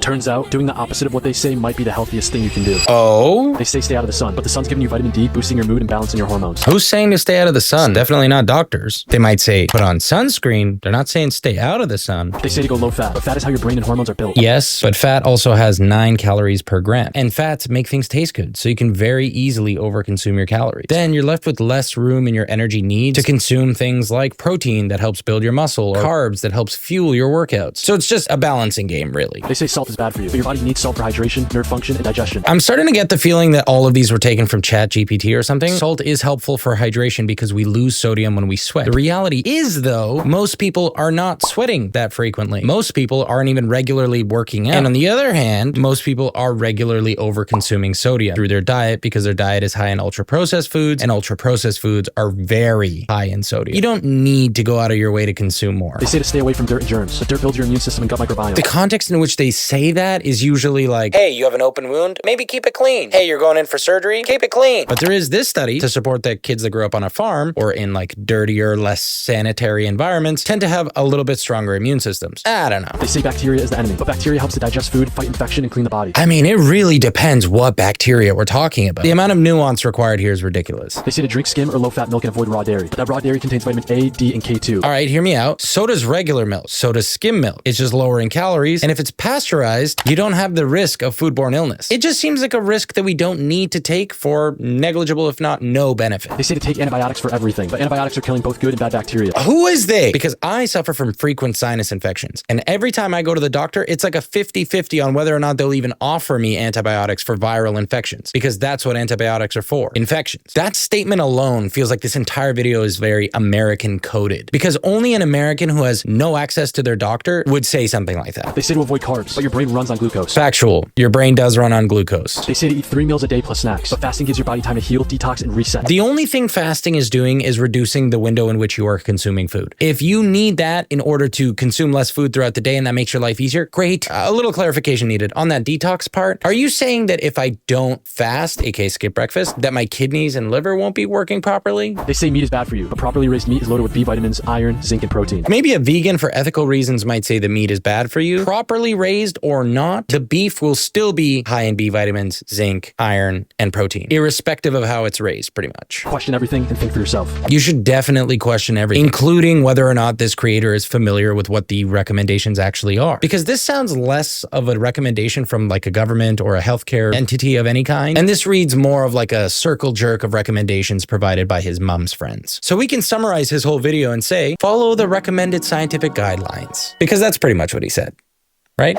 Turns out, doing the opposite of what they say might be the healthiest thing you can do. Oh? They say stay out of the sun, but the sun's giving you vitamin D, boosting your mood and balancing your hormones. Who's saying to stay out of the sun? Definitely not doctors. They might say put on sunscreen. They're not saying stay out of the sun. They say to go low fat, but fat is how your brain and hormones are built. Yes, but fat also has 9 calories per gram. And fats make things taste good, so you can very easily overconsume your calories. Then you're left with less room in your energy needs to consume things like protein that helps build your muscle or carbs that helps fuel your workouts. So it's just a balancing game, really. They say salt is bad for you, but your body needs salt for hydration, nerve function, and digestion. I'm starting to get the feeling that all of these were taken from ChatGPT or something. Salt is helpful for hydration because we lose sodium when we sweat. The reality is, though, most people are not sweating that frequently. Most people aren't even regularly working out. And on the other hand, most people are regularly over-consuming sodium through their diet because their diet is high in ultra-processed foods, and ultra-processed foods are very high in sodium. You don't need to go out of your way to consume more. They say to stay away from dirt and germs, but dirt builds your immune system and gut microbiome. The context in which they say that is usually like, hey, you have an open wound? Maybe keep it clean. Hey, you're going in for surgery? Keep it clean. But there is this study to support that kids that grow up on a farm or in like dirtier, less sanitary environments tend to have a little bit stronger immune systems. I don't know. They say bacteria is the enemy, but bacteria helps to digest food, fight infection, and clean the body. I mean, it really depends what bacteria we're talking about. The amount of nuance required here is ridiculous. They say to drink skim or low-fat milk and avoid raw dairy, but that raw dairy contains vitamin A, D, and K2. All right, hear me out. So does regular milk. So does skim milk. It's just lower in calories. And if it's pasteurized, you don't have the risk of foodborne illness. It just seems like a risk that we don't need to take for negligible, if not no benefit. They say to take antibiotics for everything, but antibiotics are killing both good and bad bacteria. Who is they? Because I suffer from frequent sinus infections. And every time I go to the doctor, it's like a 50-50 on whether or not they'll even offer me antibiotics for viral infections. Because that's what antibiotics are for. Infections. That statement alone feels like this entire video is very American coded. Because only an American who has no access to their doctor would say something like that. They say to avoid carbs, but your brain runs on glucose. Factual. Your brain does run on glucose. They say to eat 3 meals a day plus snacks, but fasting gives your body time to heal, detox, and reset. The only thing fasting is doing is reducing the window in which you are consuming food. If you need that in order to consume less food throughout the day and that makes your life easier, great. A little clarification needed. On that detox part, are you saying that if I don't fast, aka skip breakfast, that my kidneys and liver won't be working properly? They say meat is bad for you, but properly raised meat is loaded with B vitamins, iron, zinc, and protein. Maybe a vegan for ethical reasons might say the meat is bad for you. Properly raised or not, the beef will still be high in B vitamins, zinc, iron, and protein, irrespective of how it's raised, pretty much. Question everything and think for yourself. You should definitely question everything, including whether or not this creator is familiar with what the recommendations actually are. Because this sounds less of a recommendation from like a government or a healthcare entity of any kind, and this reads more of like a circle jerk of recommendations provided by his mom's friends. So we can summarize his whole video and say, follow the recommended scientific guidelines. Because that's pretty much what he said, right?